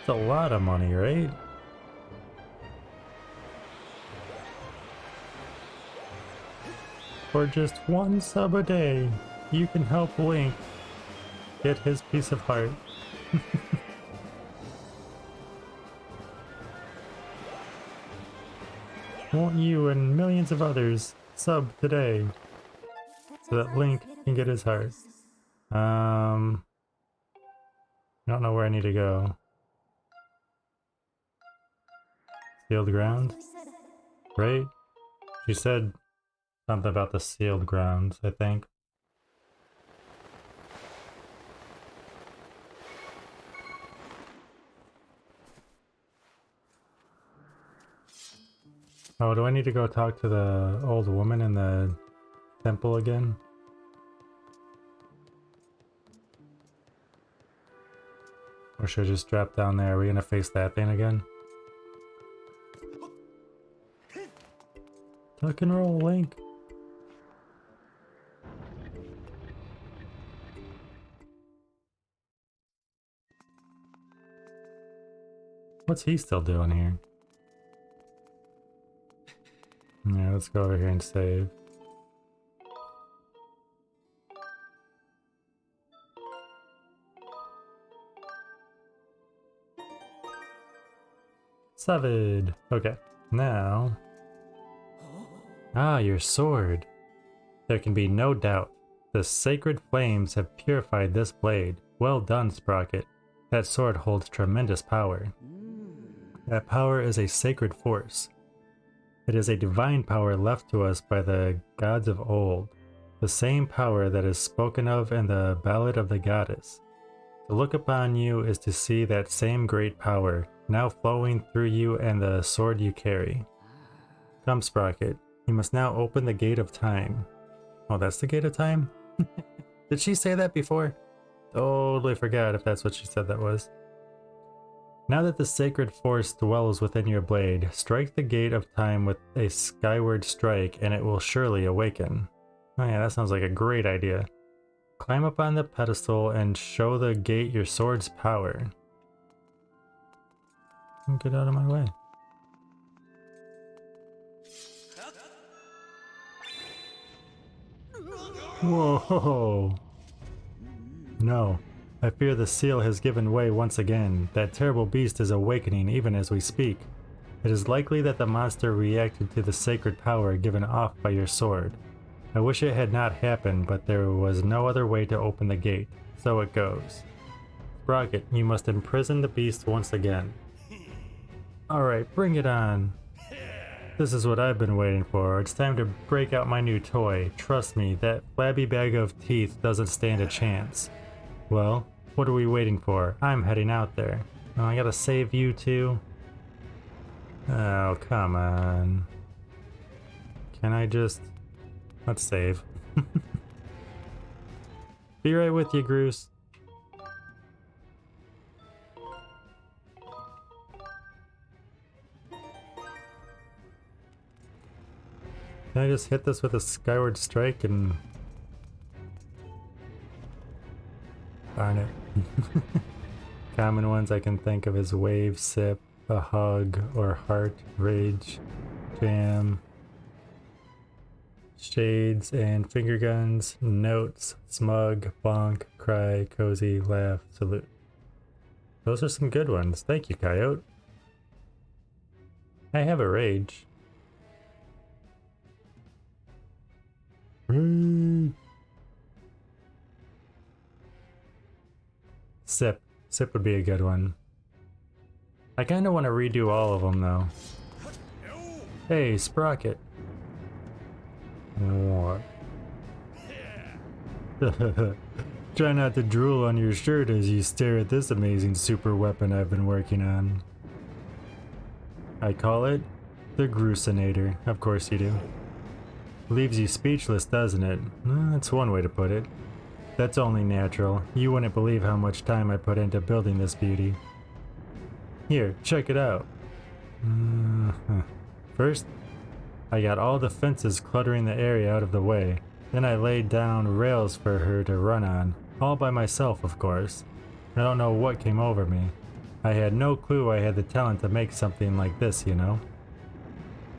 That's a lot of money, right? For just one sub a day, you can help Link get his piece of heart. Won't you and millions of others sub today so that Link can get his heart? I don't know where I need to go. Sealed ground? Right? She said something about the sealed grounds, I think. Oh, do I need to go talk to the old woman in the temple again? Or should I just drop down there? Are we gonna face that thing again? Tuck and roll, Link. What's he still doing here? Yeah, let's go over here and save. Savage. Okay, now... Ah, your sword. There can be no doubt. The sacred flames have purified this blade. Well done, Sprocket. That sword holds tremendous power. That power is a sacred force. It is a divine power left to us by the gods of old. The same power that is spoken of in the Ballad of the Goddess. To look upon you is to see that same great power, now flowing through you and the sword you carry. Come, Sprocket. You must now open the gate of time. Oh, that's the gate of time? Did she say that before? Totally forgot if that's what she said that was. Now that the sacred force dwells within your blade, strike the gate of time with a skyward strike and it will surely awaken. Oh yeah, that sounds like a great idea. Climb up on the pedestal and show the gate your sword's power. Get out of my way. Whoa! No, I fear the seal has given way once again. That terrible beast is awakening even as we speak. It is likely that the monster reacted to the sacred power given off by your sword. I wish it had not happened, but there was no other way to open the gate. So it goes. Sprocket, you must imprison the beast once again. Alright, bring it on. This is what I've been waiting for. It's time to break out my new toy. Trust me, that flabby bag of teeth doesn't stand a chance. Well, what are we waiting for? I'm heading out there. Oh, I gotta save you too? Oh, come on. Can I just... Let's save. Be right with you, Groose. Can I just hit this with a skyward strike and... Darn it. Common ones I can think of is wave, sip, a hug, or heart, rage, jam, shades, and finger guns, notes, smug, bonk, cry, cozy, laugh, salute. Those are some good ones. Thank you, Coyote. I have a rage. Sip. Sip would be a good one. I kind of want to redo all of them though. Hey, Sprocket. What? Try not to drool on your shirt as you stare at this amazing super weapon I've been working on. I call it the Gruesinator. Of course you do. Leaves you speechless, doesn't it? That's one way to put it. That's only natural. You wouldn't believe how much time I put into building this beauty. Here, check it out. First, I got all the fences cluttering the area out of the way. Then I laid down rails for her to run on. All by myself, of course. I don't know what came over me. I had no clue I had the talent to make something like this, you know?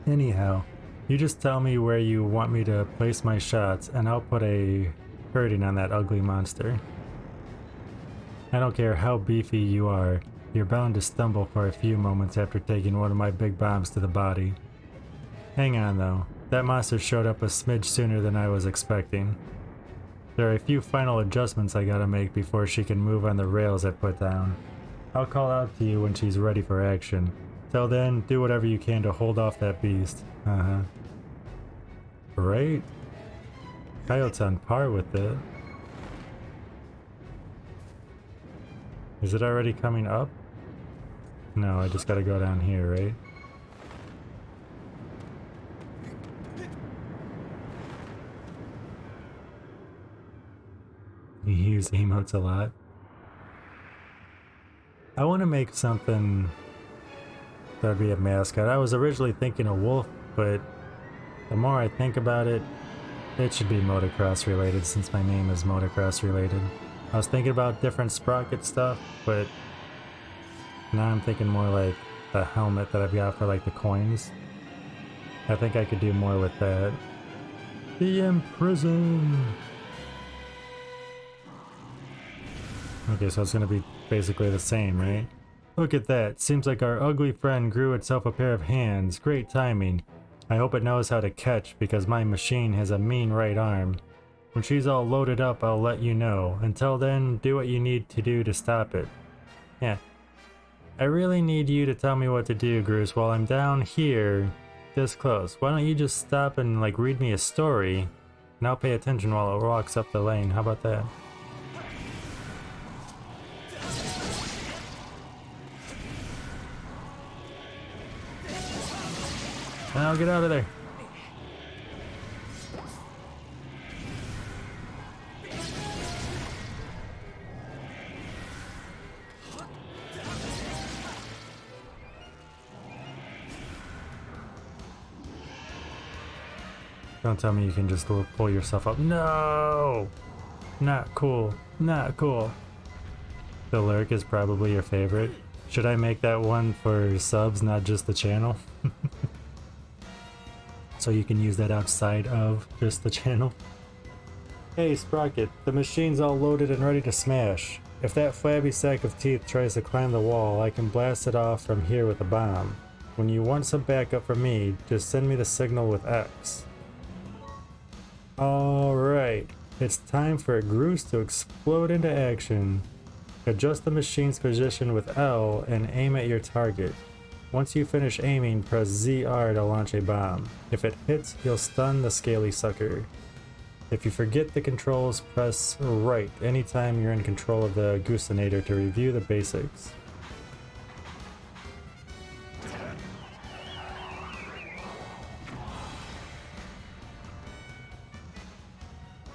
Anyhow, you just tell me where you want me to place my shots and I'll put a hurting on that ugly monster. I don't care how beefy you are, you're bound to stumble for a few moments after taking one of my big bombs to the body. Hang on though, that monster showed up a smidge sooner than I was expecting. There are a few final adjustments I gotta make before she can move on the rails I put down. I'll call out to you when she's ready for action. Till then, do whatever you can to hold off that beast. Right? Coyote's on par with it. Is it already coming up? No, I just gotta go down here, right? You use emotes a lot. I want to make something that'd be a mascot. I was originally thinking a wolf, but the more I think about it, it should be motocross related since my name is motocross related. I was thinking about different Sprocket stuff, but now I'm thinking more like the helmet that I've got for like the coins. I think I could do more with that. The Imprisoned! Okay, so it's gonna be basically the same, right? Look at that. Seems like our ugly friend grew itself a pair of hands. Great timing. I hope it knows how to catch because my machine has a mean right arm. When she's all loaded up, I'll let you know. Until then, do what you need to do to stop it. Yeah. I really need you to tell me what to do, Bruce, while I'm down here this close. Why don't you just stop and like read me a story and I'll pay attention while it walks up the lane. How about that? Now get out of there. Don't tell me you can just pull yourself up. No! Not cool. Not cool. The lurk is probably your favorite. Should I make that one for subs, not just the channel? So you can use that outside of just the channel. Hey Sprocket, the machine's all loaded and ready to smash. If that flabby sack of teeth tries to climb the wall, I can blast it off from here with a bomb. When you want some backup from me, just send me the signal with X. Alright, it's time for Groose to explode into action. Adjust the machine's position with L and aim at your target. Once you finish aiming, press ZR to launch a bomb. If it hits, you'll stun the scaly sucker. If you forget the controls, press right anytime you're in control of the Goosinator to review the basics.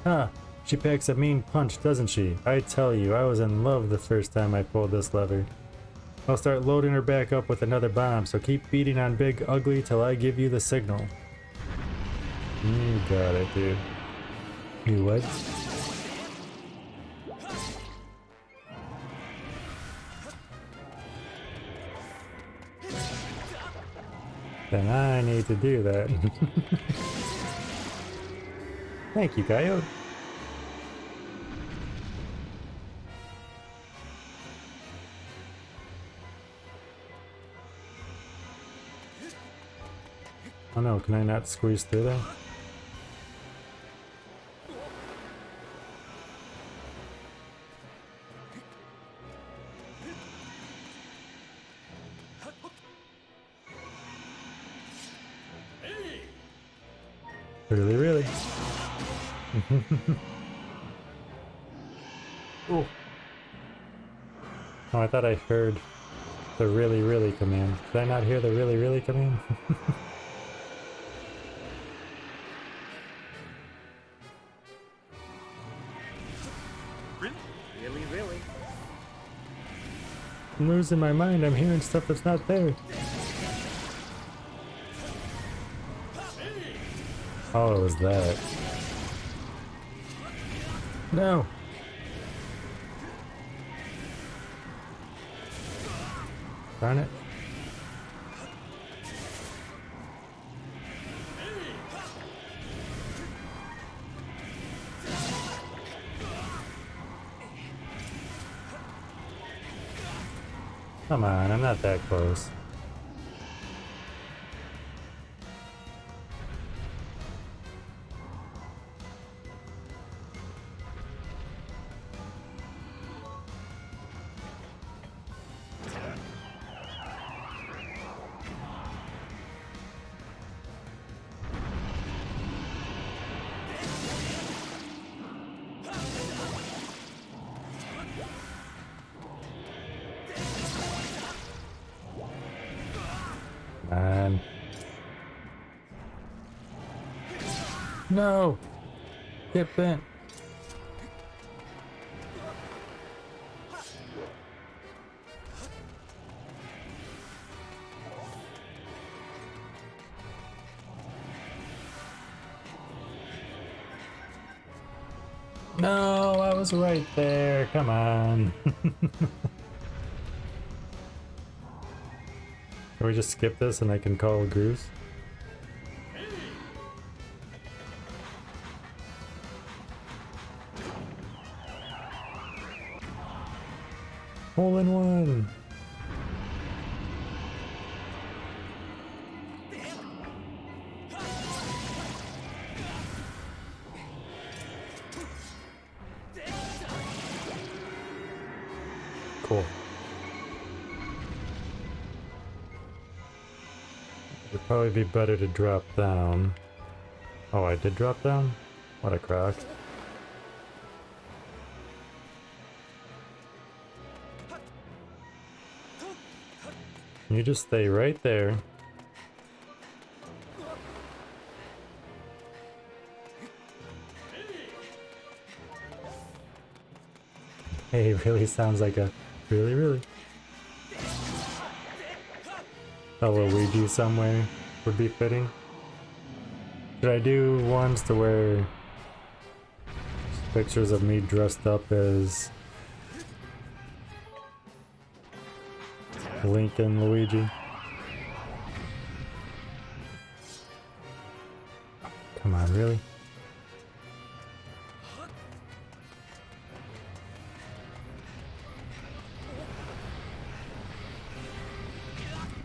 Huh, she packs a mean punch, doesn't she? I tell you, I was in love the first time I pulled this lever. I'll start loading her back up with another bomb, so keep beating on Big Ugly till I give you the signal. You got it, dude. You what? Then I need to do that. Thank you, Coyote. Oh no, can I not squeeze through there? Really, really? Oh. Oh, I thought I heard the really, really command. Did I not hear the really, really command? Really? I'm losing my mind. I'm hearing stuff that's not there. Oh, it was that. No. Darn it. Come on, I'm not that close. Man. No! Get bent! No, I was right there. Come on. Can we just skip this and I can call Goose? Hole in one! Cool. It'd probably be better to drop down. Oh, I did drop down? What a crock. You just stay right there. Hey, really sounds like a really a Luigi somewhere would be fitting. Should I do ones to where pictures of me dressed up as Link and Luigi? Come on, really?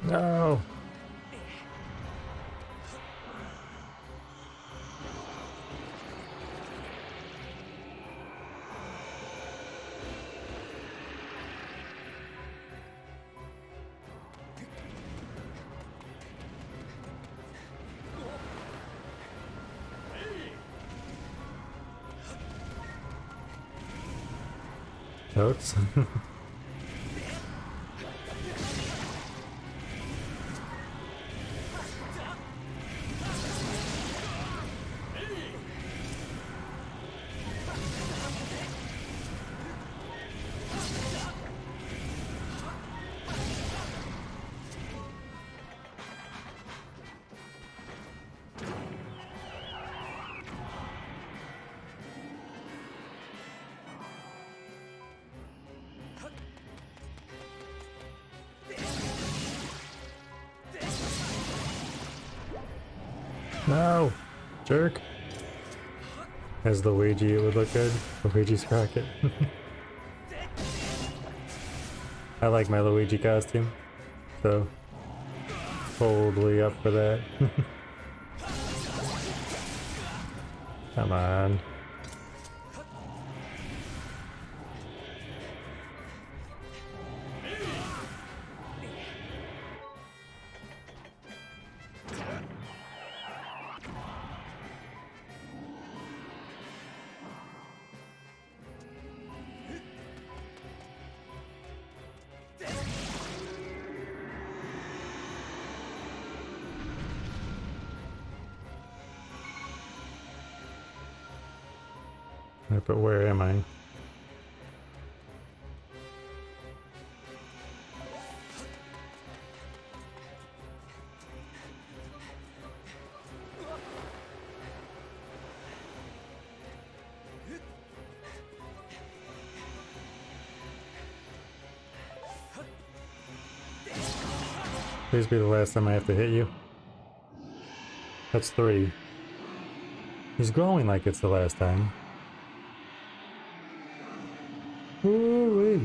No! Totes? No! Jerk! As Luigi, it would look good. Luigi Sprocket. I like my Luigi costume, so totally up for that. Come on. But where am I? Please be the last time I have to hit you. That's 3. He's glowing like it's the last time. Ooh-wee.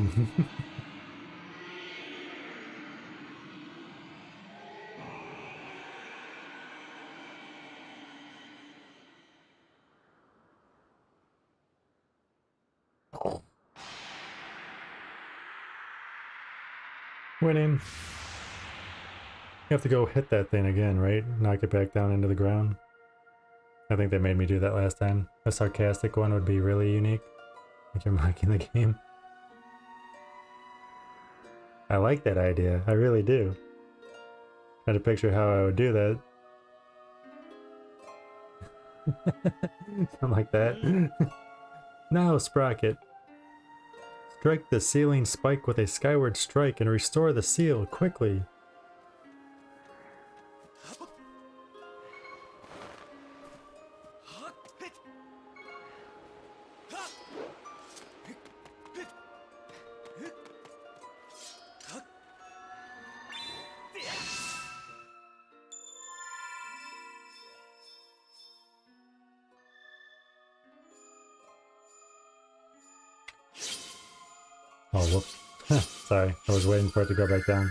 Winning. You have to go hit that thing again, right? Knock it back down into the ground. I think they made me do that last time. A sarcastic one would be really unique. Like you're mocking the game. I like that idea. I really do. Try to picture how I would do that. Something like that. Now, Sprocket. Strike the sealing spike with a skyward strike and restore the seal quickly. Oh, whoops. Sorry, I was waiting for it to go back down.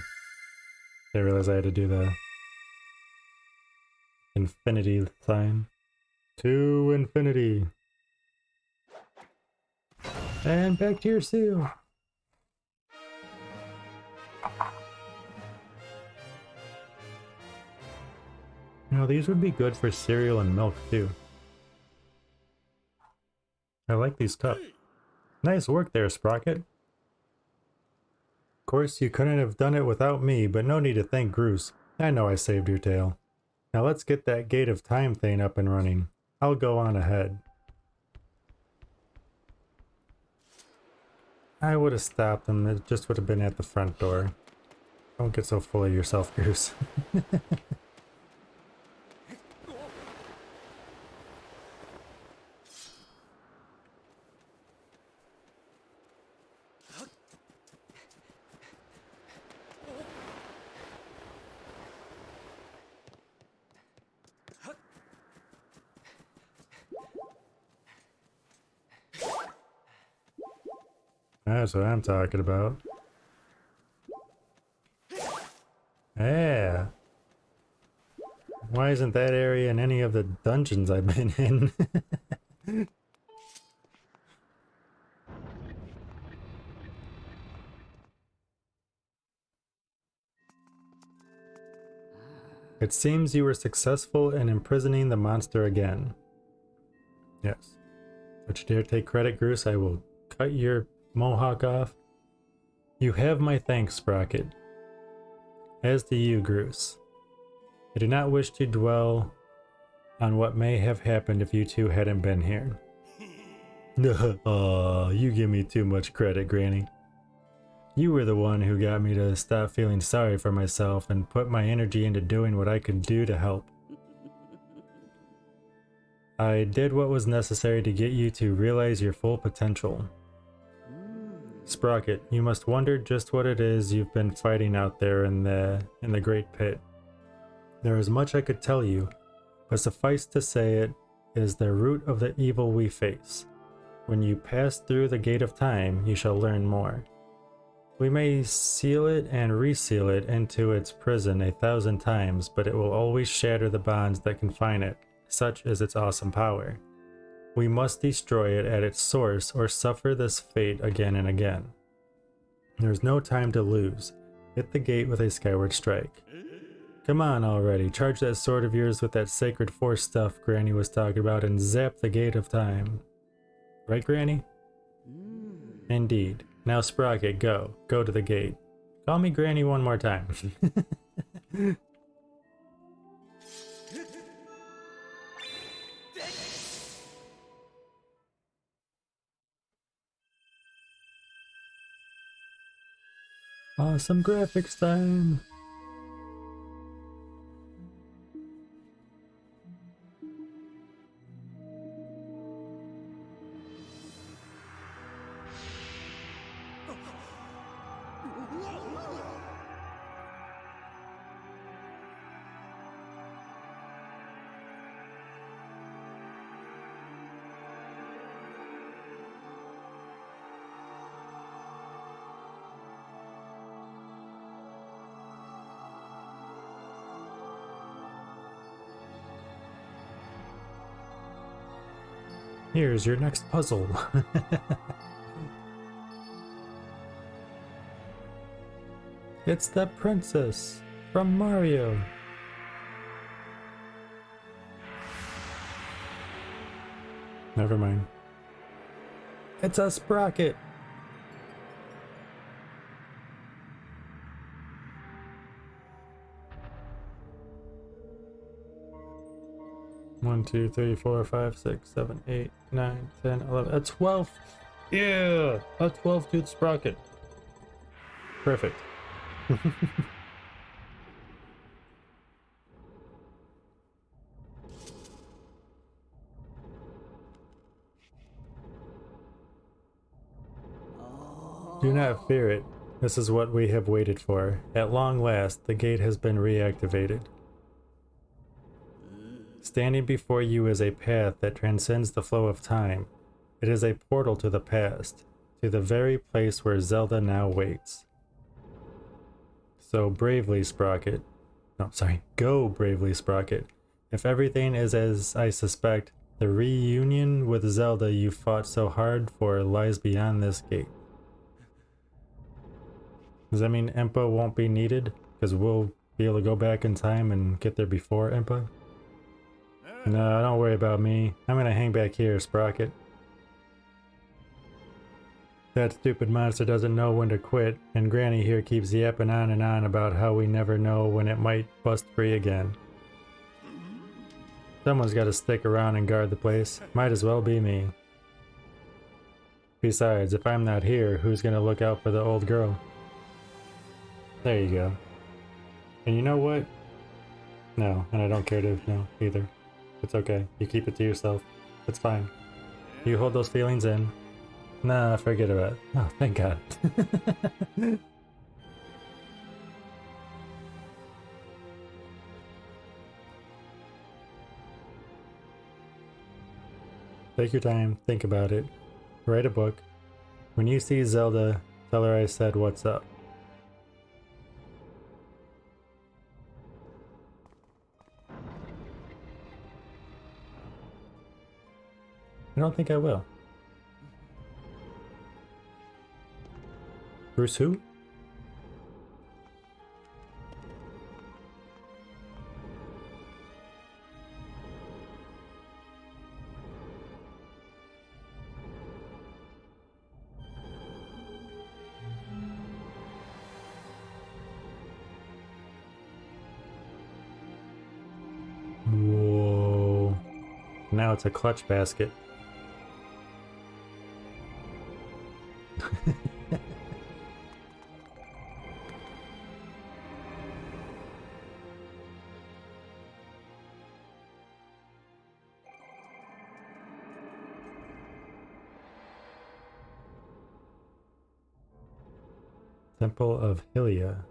Didn't realize I had to do the infinity sign. To infinity. And back to your seal. You know, these would be good for cereal and milk too. I like these cups. Nice work there, Sprocket. Of course, you couldn't have done it without me, but no need to thank Groose. I know I saved your tail. Now let's get that Gate of Time thing up and running. I'll go on ahead. I would have stopped them, it just would have been at the front door. Don't get so full of yourself, Groose. That's what I'm talking about. Yeah. Why isn't that area in any of the dungeons I've been in? It seems you were successful in imprisoning the monster again. Yes. Don't you dare take credit, Groose. I will cut your mohawk off. You have my thanks, Sprocket. As do you, Groose. I do not wish to dwell on what may have happened if you two hadn't been here. Aw, you give me too much credit, Granny. You were the one who got me to stop feeling sorry for myself and put my energy into doing what I could do to help. I did what was necessary to get you to realize your full potential. Sprocket, you must wonder just what it is you've been fighting out there in the Great Pit. There is much I could tell you, but suffice to say it is the root of the evil we face. When you pass through the Gate of Time, you shall learn more. We may seal it and reseal it into its prison 1,000 times, but it will always shatter the bonds that confine it, such is its awesome power. We must destroy it at its source or suffer this fate again and again. There's no time to lose. Hit the gate with a skyward strike. Come on already, charge that sword of yours with that sacred force stuff Granny was talking about and zap the Gate of Time. Right, Granny? Indeed. Now Sprocket, go. Go to the gate. Call me Granny one more time. Awesome graphics time. Here's your next puzzle. It's the princess from Mario. Never mind. It's a Sprocket. One, 2, 3, 4, 5, 6, 7, 8, 9, 10, 11. A 12th. Yeah, a 12-tooth Sprocket. Perfect. Do not fear it. This is what we have waited for. At long last, the gate has been reactivated. Standing before you is a path that transcends the flow of time. It is a portal to the past, to the very place where Zelda now waits. So bravely, Sprocket. No, sorry. Go bravely, Sprocket. If everything is as I suspect, the reunion with Zelda you fought so hard for lies beyond this gate. Does that mean Impa won't be needed? Because we'll be able to go back in time and get there before Impa? No, don't worry about me. I'm gonna hang back here, Sprocket. That stupid monster doesn't know when to quit, and Granny here keeps yapping on and on about how we never know when it might bust free again. Someone's gotta stick around and guard the place. Might as well be me. Besides, if I'm not here, who's gonna look out for the old girl? There you go. And you know what? No, and I don't care to know either. It's okay. You keep it to yourself. It's fine. You hold those feelings in. Nah, forget about it. Oh, thank God. Take your time. Think about it. Write a book. When you see Zelda, tell her I said what's up. I don't think I will. Bruce who? Whoa. Now it's a clutch basket. Temple of Hylia.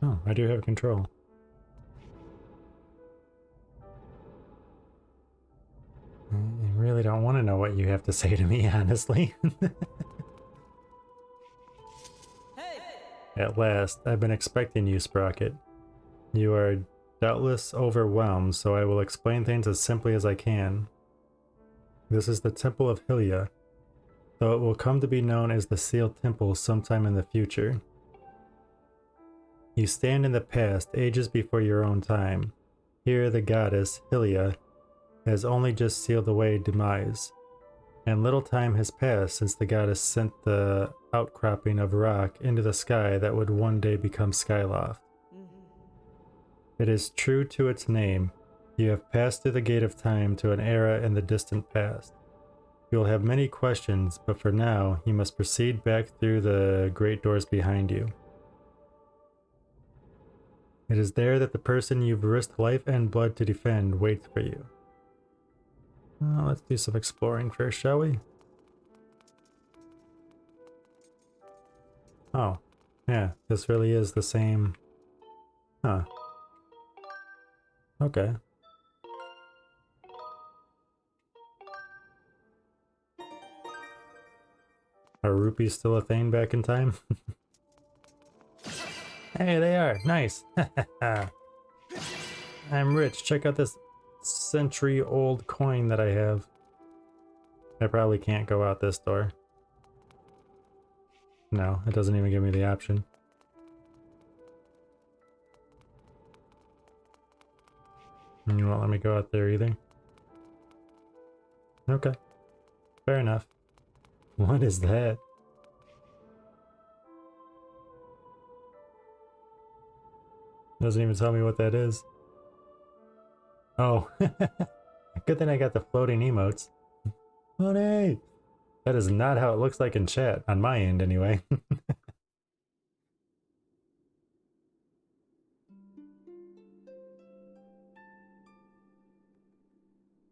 Oh, I do have control. I really don't want to know what you have to say to me, honestly. At last, I've been expecting you, Sprocket. You are doubtless overwhelmed, so I will explain things as simply as I can. This is the Temple of Hylia, though it will come to be known as the Sealed Temple sometime in the future. You stand in the past, ages before your own time. Here the goddess, Hylia, has only just sealed away demise, and little time has passed since the goddess sent the outcropping of rock into the sky that would one day become Skyloft. It is true to its name. You have passed through the gate of time to an era in the distant past. You will have many questions, but for now, you must proceed back through the great doors behind you. It is there that the person you've risked life and blood to defend waits for you. Well, let's do some exploring first, shall we? Oh, yeah, this really is the same. Huh. Okay. Are rupees still a thing back in time? Hey, they are. Nice. I'm rich. Check out this century-old coin that I have. I probably can't go out this door. No, it doesn't even give me the option. And you won't let me go out there either? Okay. Fair enough. What is that? Doesn't even tell me what that is. Oh. Good thing I got the floating emotes. Money! That is not how it looks like in chat, on my end anyway.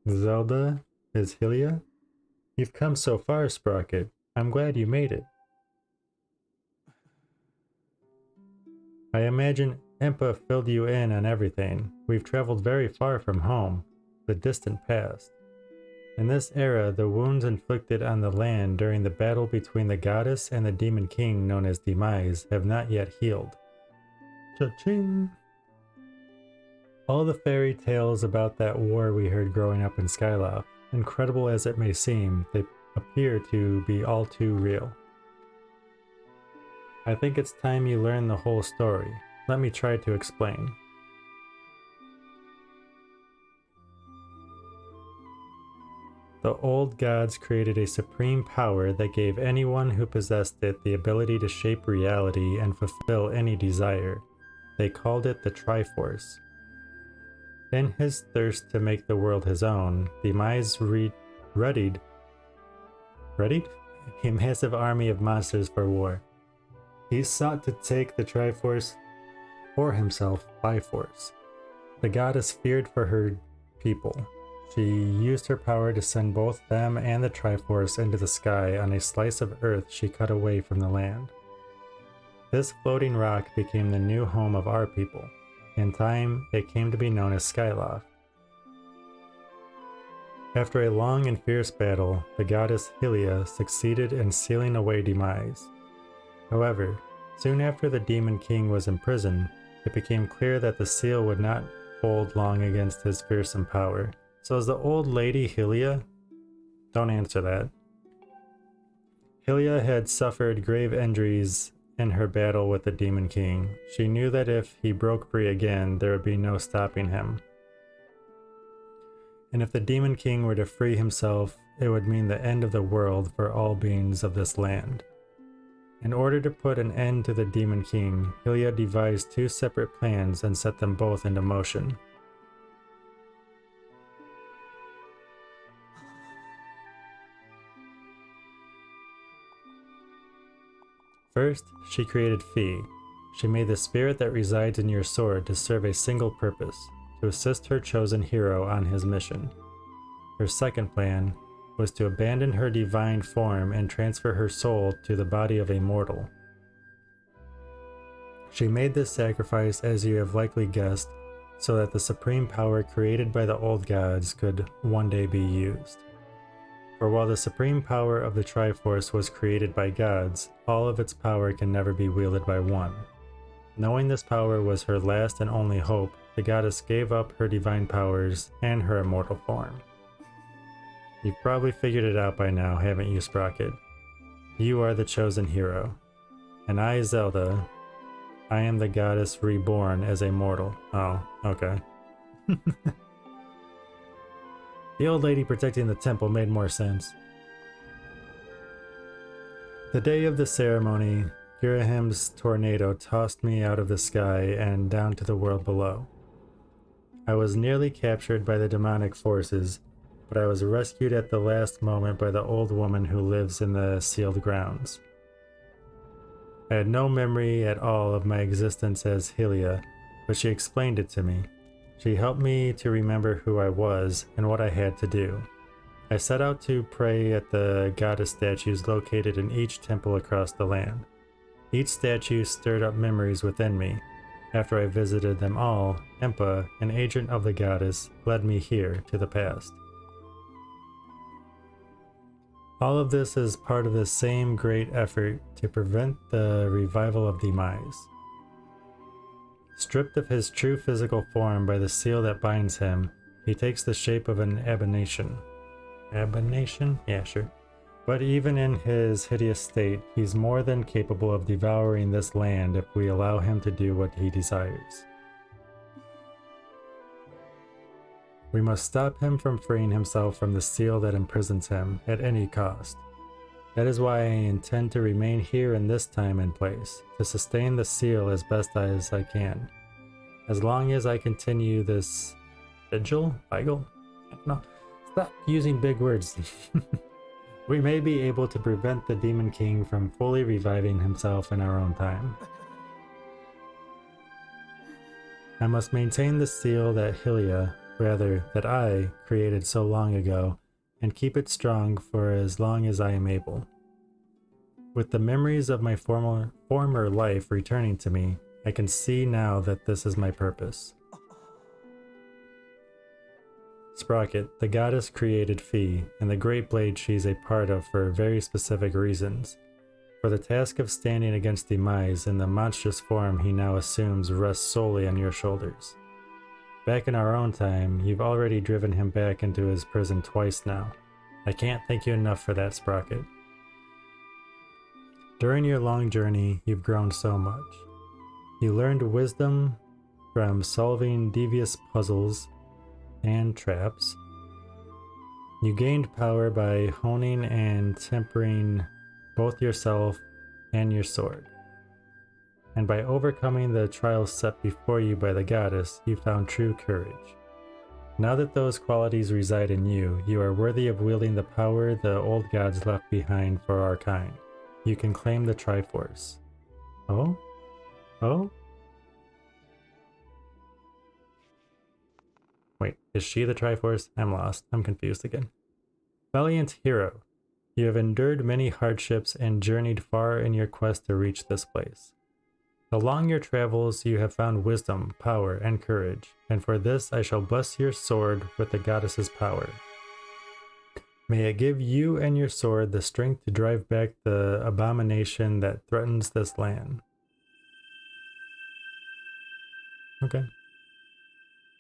Zelda is Hylia? You've come so far, Sprocket. I'm glad you made it. I imagine Impa filled you in on everything. We've traveled very far from home, the distant past. In this era, the wounds inflicted on the land during the battle between the goddess and the demon king known as Demise have not yet healed. Cha-ching! All the fairy tales about that war we heard growing up in Skyloft, incredible as it may seem, they appear to be all too real. I think it's time you learn the whole story. Let me try to explain. The old gods created a supreme power that gave anyone who possessed it the ability to shape reality and fulfill any desire. They called it the Triforce. In his thirst to make the world his own, Demise readied a massive army of monsters for war. He sought to take the Triforce for himself by force. The goddess feared for her people. She used her power to send both them and the Triforce into the sky on a slice of earth she cut away from the land. This floating rock became the new home of our people. In time, it came to be known as Skyloft. After a long and fierce battle, the goddess Hylia succeeded in sealing away Demise. However, soon after the Demon King was imprisoned, it became clear that the seal would not hold long against his fearsome power. So is the old lady Hylia? Don't answer that. Hylia had suffered grave injuries in her battle with the Demon King. She knew that if he broke free again, there would be no stopping him. And if the Demon King were to free himself, it would mean the end of the world for all beings of this land. In order to put an end to the Demon King, Hylia devised two separate plans and set them both into motion. First, she created Fi. She made the spirit that resides in your sword to serve a single purpose, to assist her chosen hero on his mission. Her second plan was to abandon her divine form and transfer her soul to the body of a mortal. She made this sacrifice, as you have likely guessed, so that the supreme power created by the old gods could one day be used. For while the supreme power of the Triforce was created by gods, all of its power can never be wielded by one. Knowing this power was her last and only hope, the goddess gave up her divine powers and her immortal form. You've probably figured it out by now, haven't you, Sprocket? You are the chosen hero. And I, Zelda, I am the goddess reborn as a mortal. Oh, okay. The old lady protecting the temple made more sense. The day of the ceremony, Girahim's tornado tossed me out of the sky and down to the world below. I was nearly captured by the demonic forces, but I was rescued at the last moment by the old woman who lives in the sealed grounds. I had no memory at all of my existence as Hylia, but she explained it to me. She helped me to remember who I was and what I had to do. I set out to pray at the goddess statues located in each temple across the land. Each statue stirred up memories within me. After I visited them all, Impa, an agent of the goddess, led me here to the past. All of this is part of the same great effort to prevent the revival of Demise. Stripped of his true physical form by the seal that binds him, He takes the shape of an abomination. Abomination? Yeah, sure. But even in his hideous state, he's more than capable of devouring this land if we allow him to do what he desires. We must stop him from freeing himself from the seal that imprisons him at any cost. That is why I intend to remain here in this time and place, to sustain the seal as best as I can. As long as I continue this vigil? Vigil? No, stop using big words. We may be able to prevent the Demon King from fully reviving himself in our own time. I must maintain the seal that that I created so long ago, and keep it strong for as long as I am able. With the memories of my former life returning to me, I can see now that this is my purpose. Sprocket, the goddess created Fee, and the great blade she's a part of for very specific reasons. For the task of standing against Demise in the monstrous form he now assumes rests solely on your shoulders. Back in our own time, you've already driven him back into his prison twice now. I can't thank you enough for that, Sprocket. During your long journey, you've grown so much. You learned wisdom from solving devious puzzles and traps. You gained power by honing and tempering both yourself and your sword. And by overcoming the trials set before you by the goddess, you found true courage. Now that those qualities reside in you, you are worthy of wielding the power the old gods left behind for our kind. You can claim the Triforce. Oh? Oh? Wait, is she the Triforce? I'm lost. I'm confused again. Valiant hero, you have endured many hardships and journeyed far in your quest to reach this place. Along your travels, you have found wisdom, power, and courage, and for this I shall bless your sword with the goddess's power. May it give you and your sword the strength to drive back the abomination that threatens this land. Okay.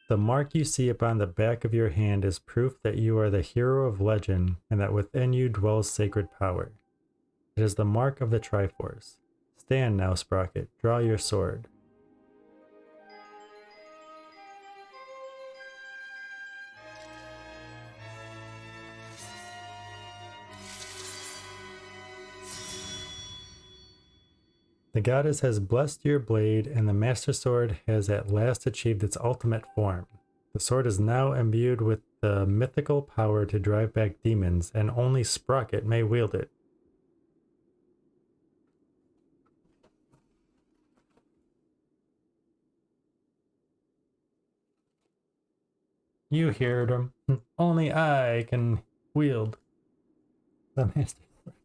The mark you see upon the back of your hand is proof that you are the hero of legend and that within you dwells sacred power. It is the mark of the Triforce. Stand now, Sprocket. Draw your sword. The goddess has blessed your blade, and the Master Sword has at last achieved its ultimate form. The sword is now imbued with the mythical power to drive back demons, and only Sprocket may wield it. You heard him. Only I can wield the Master Sword.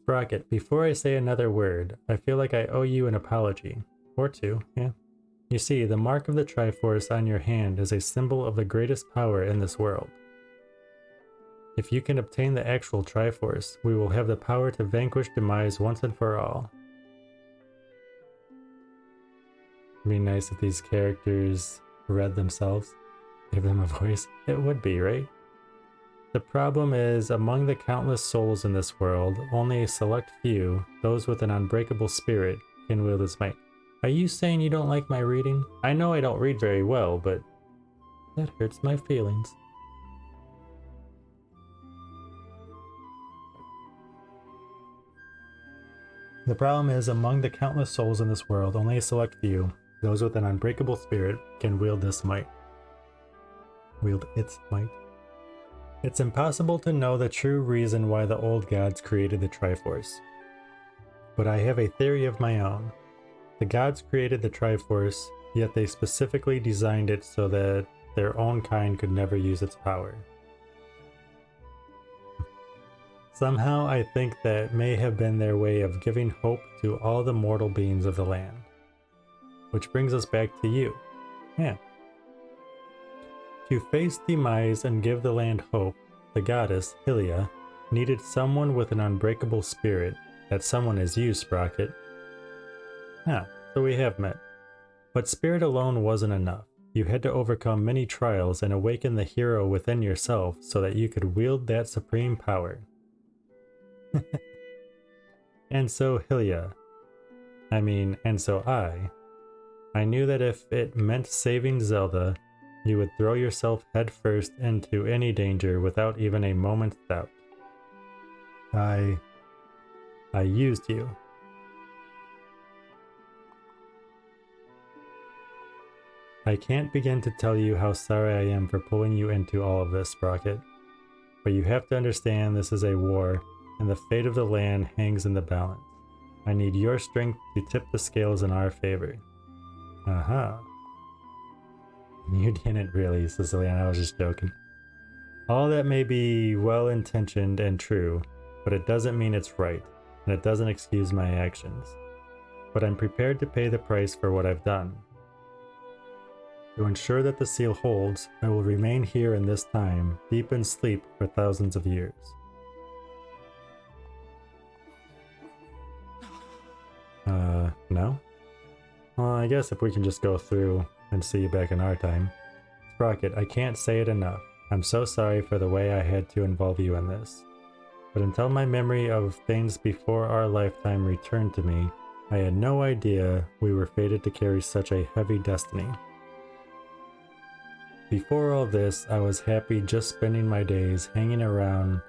Sprocket, before I say another word, I feel like I owe you an apology. Or two, yeah. You see, the mark of the Triforce on your hand is a symbol of the greatest power in this world. If you can obtain the actual Triforce, we will have the power to vanquish Demise once and for all. It'd be nice if these characters read themselves. Give them a voice. It would be, right? The problem is, among the countless souls in this world, only a select few, those with an unbreakable spirit, can wield its might. Are you saying you don't like my reading? I know I don't read very well, but that hurts my feelings. The problem is, among the countless souls in this world, only a select few, those with an unbreakable spirit, can wield this might. Wield its might. It's impossible to know the true reason why the old gods created the Triforce. But I have a theory of my own. The gods created the Triforce, yet they specifically designed it so that their own kind could never use its power. Somehow I think that may have been their way of giving hope to all the mortal beings of the land. Which brings us back to you. Yeah. To face demise and give the land hope, the goddess, Hylia, needed someone with an unbreakable spirit. That someone is you, Sprocket. Huh, so we have met. But spirit alone wasn't enough. You had to overcome many trials and awaken the hero within yourself so that you could wield that supreme power. And so Hylia. And so I knew that if it meant saving Zelda, you would throw yourself headfirst into any danger without even a moment's doubt. I used you. I can't begin to tell you how sorry I am for pulling you into all of this, Sprocket. But you have to understand this is a war, and the fate of the land hangs in the balance. I need your strength to tip the scales in our favor. Uh-huh. You didn't really, Sicilian, I was just joking. All that may be well-intentioned and true, but it doesn't mean it's right, and it doesn't excuse my actions. But I'm prepared to pay the price for what I've done. To ensure that the seal holds, I will remain here in this time, deep in sleep for thousands of years. No? Well, I guess if we can just go through and see you back in our time. Sprocket, I can't say it enough. I'm so sorry for the way I had to involve you in this. But until my memory of things before our lifetime returned to me, I had no idea we were fated to carry such a heavy destiny. Before all this, I was happy just spending my days hanging around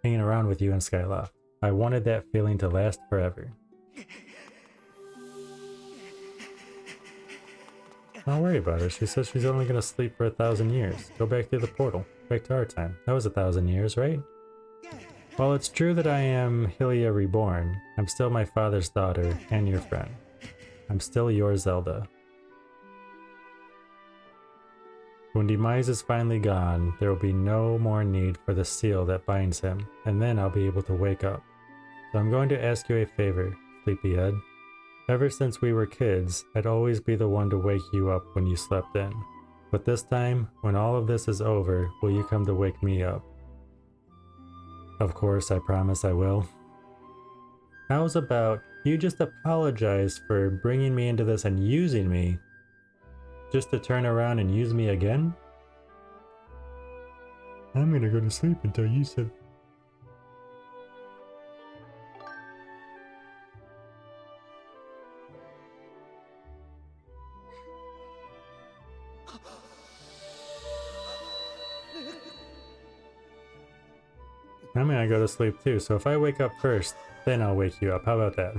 with you in Skyloft. I wanted that feeling to last forever. Don't worry about her. She says she's only going to sleep for 1,000 years. Go back through the portal. Back to our time. That was 1,000 years, right? While it's true that I am Hylia reborn, I'm still my father's daughter and your friend. I'm still your Zelda. When Demise is finally gone, there will be no more need for the seal that binds him, and then I'll be able to wake up. So I'm going to ask you a favor, Sleepyhead. Ever since we were kids, I'd always be the one to wake you up when you slept in. But this time, when all of this is over, will you come to wake me up? Of course, I promise I will. How's about you just apologize for bringing me into this and using me, just to turn around and use me again? I'm gonna go to sleep until you said... I'm gonna go to sleep too, so if I wake up first, then I'll wake you up. How about that?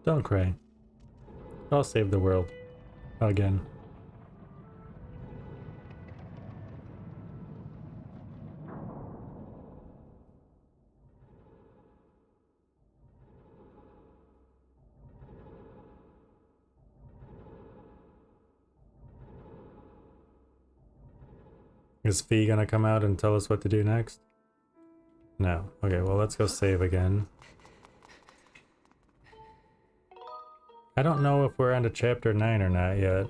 Don't cry. I'll save the world. Again. Is Fee gonna come out and tell us what to do next? No. Okay, well let's go save again. I don't know if we're on to chapter 9 or not yet.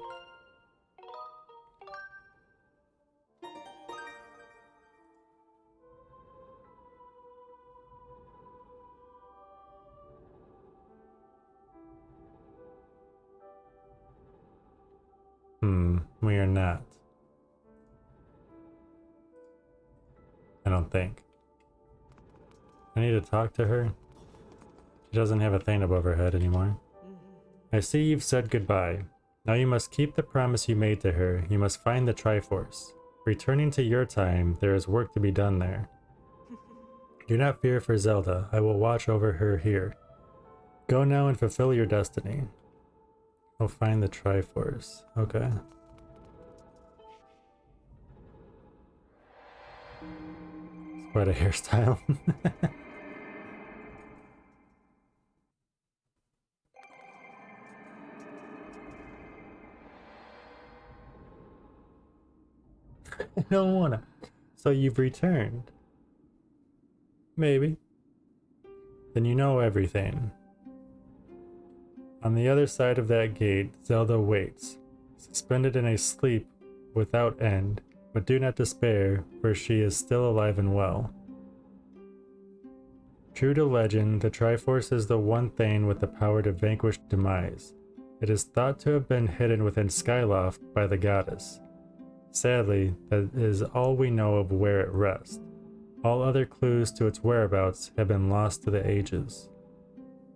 We are not. I don't think. I need to talk to her. She doesn't have a thing above her head anymore. I see you've said goodbye. Now you must keep the promise you made to her. You must find the Triforce. Returning to your time, there is work to be done there. Do not fear for Zelda. I will watch over her here. Go now and fulfill your destiny. I'll find the Triforce. Okay. It's quite a hairstyle. I don't wanna. So you've returned. Maybe. Then you know everything. On the other side of that gate, Zelda waits, suspended in a sleep without end, but do not despair, for she is still alive and well. True to legend, the Triforce is the one thing with the power to vanquish demise. It is thought to have been hidden within Skyloft by the goddess. Sadly, that is all we know of where it rests. All other clues to its whereabouts have been lost to the ages.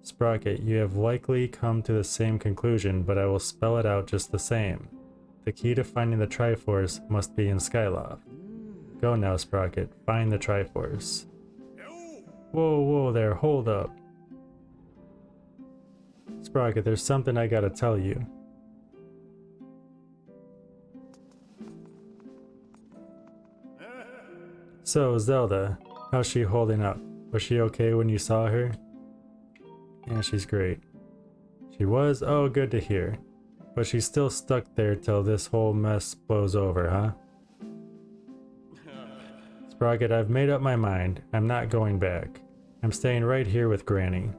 Sprocket, you have likely come to the same conclusion, but I will spell it out just the same. The key to finding the Triforce must be in Skyloft. Go now, Sprocket, find the Triforce. Whoa there, hold up. Sprocket, there's something I gotta tell you. So, Zelda, how's she holding up? Was she okay when you saw her? Yeah, she's great. She was? Oh, good to hear. But she's still stuck there till this whole mess blows over, huh? Sprocket, I've made up my mind. I'm not going back. I'm staying right here with Granny.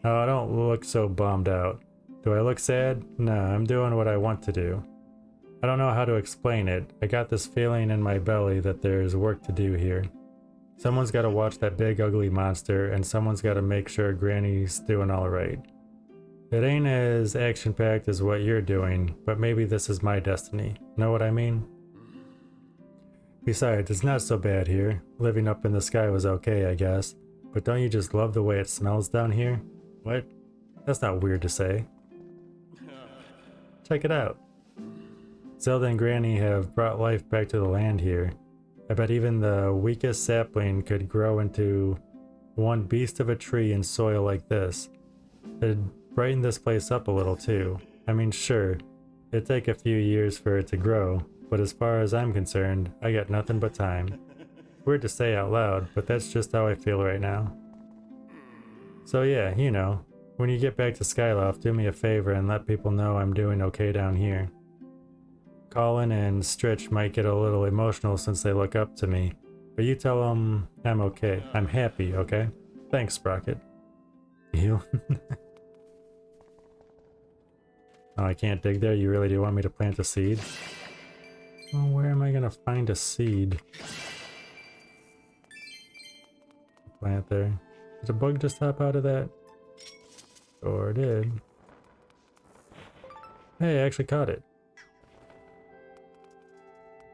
Oh, don't look so bummed out. Do I look sad? Nah, I'm doing what I want to do. I don't know how to explain it. I got this feeling in my belly that there's work to do here. Someone's got to watch that big ugly monster, and someone's got to make sure Granny's doing alright. It ain't as action-packed as what you're doing, but maybe this is my destiny. Know what I mean? Besides, it's not so bad here. Living up in the sky was okay, I guess. But don't you just love the way it smells down here? What? That's not weird to say. Check it out. Zelda and Granny have brought life back to the land here. I bet even the weakest sapling could grow into one beast of a tree in soil like this. It'd brighten this place up a little too. I mean, sure, it'd take a few years for it to grow, but as far as I'm concerned, I got nothing but time. Weird to say out loud, but that's just how I feel right now. So yeah, you know, when you get back to Skyloft, do me a favor and let people know I'm doing okay down here. Colin and Stritch might get a little emotional since they look up to me, but you tell them I'm okay. I'm happy, okay? Thanks, Sprocket. You? Oh, I can't dig there? You really do want me to plant a seed? Well, where am I gonna find a seed? Plant there. Did a bug just hop out of that? Sure did. Hey, I actually caught it.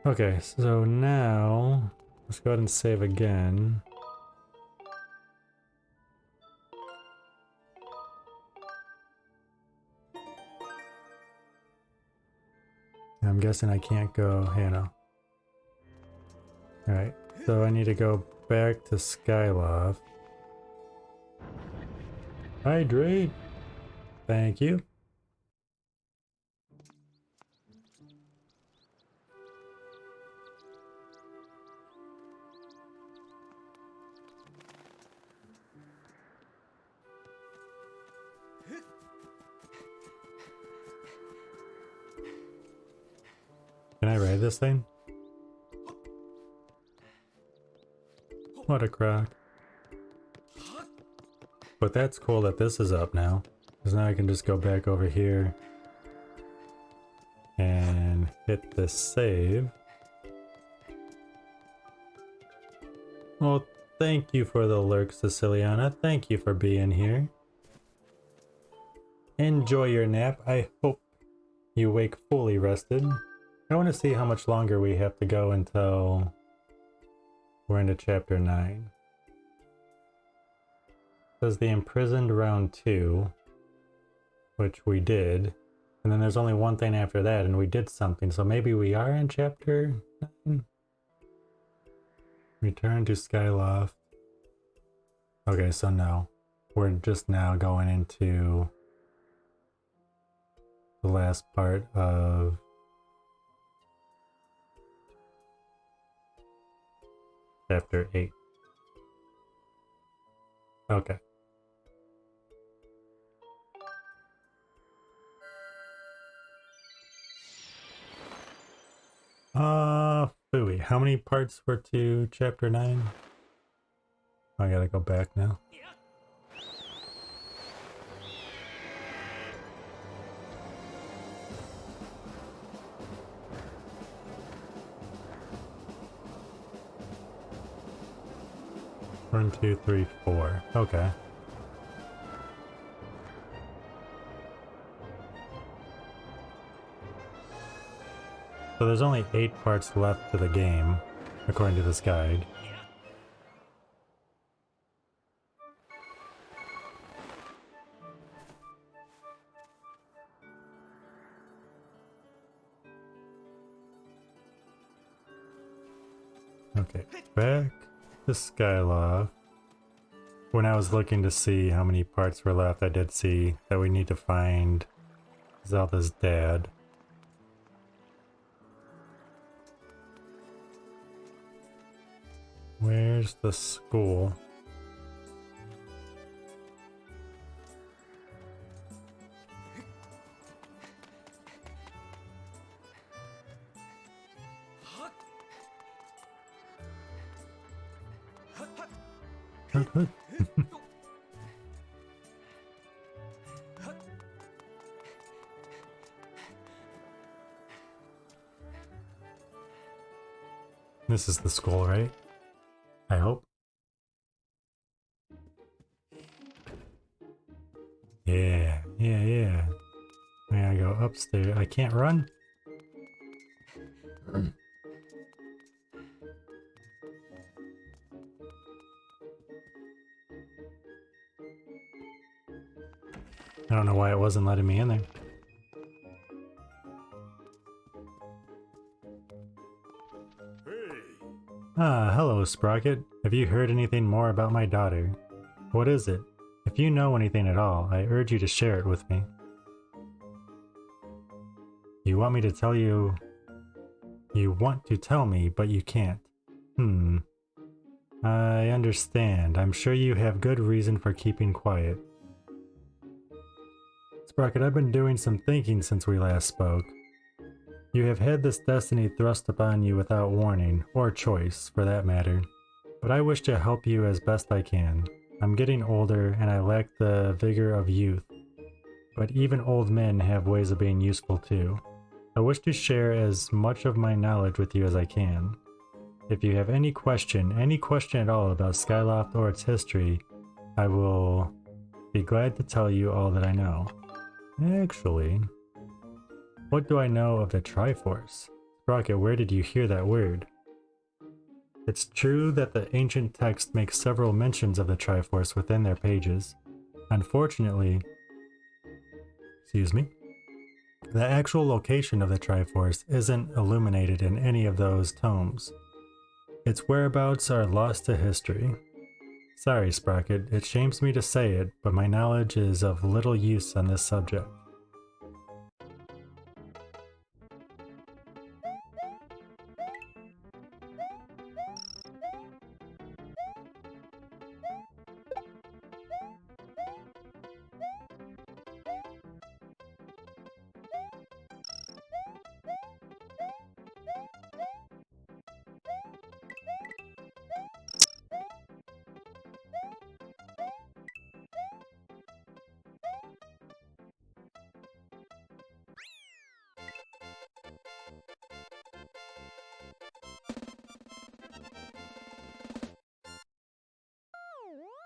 Okay, so now let's go ahead and save again. I'm guessing I can't go, you know. Alright, so I need to go back to Skyloft. Hydrate! Thank you. Can I ride this thing? What a crock. But that's cool that this is up now. Because now I can just go back over here and hit the save. Well, thank you for the lurk, Siciliana. Thank you for being here. Enjoy your nap. I hope you wake fully rested. I want to see how much longer we have to go until we're into chapter 9. It says the Imprisoned round 2, which we did. And then there's only one thing after that, and we did something. So maybe we are in chapter 9? Return to Skyloft. Okay, so no. We're just now going into the last part of chapter 8. Okay. Phooey. How many parts were to chapter 9? I gotta go back now. One, two, three, four. Okay. So there's only 8 parts left to the game, according to this guide. Okay, back to Skyloft. When I was looking to see how many parts were left, I did see that we need to find Zelda's dad. Where's the school? This is the school, right? I hope. Yeah. I gotta go upstairs. I can't run? I don't know why it wasn't letting me in there. Ah, hello, Sprocket. Have you heard anything more about my daughter? What is it? If you know anything at all, I urge you to share it with me. You want me to tell you... You want to tell me, but you can't. I understand. I'm sure you have good reason for keeping quiet. Sprocket, I've been doing some thinking since we last spoke. You have had this destiny thrust upon you without warning, or choice, for that matter. But I wish to help you as best I can. I'm getting older, and I lack the vigor of youth. But even old men have ways of being useful too. I wish to share as much of my knowledge with you as I can. If you have any question at all about Skyloft or its history, I will be glad to tell you all that I know. Actually, what do I know of the Triforce? Sprocket, where did you hear that word? It's true that the ancient text makes several mentions of the Triforce within their pages. Unfortunately, the actual location of the Triforce isn't illuminated in any of those tomes. Its whereabouts are lost to history. Sorry, Sprocket, it shames me to say it, but my knowledge is of little use on this subject.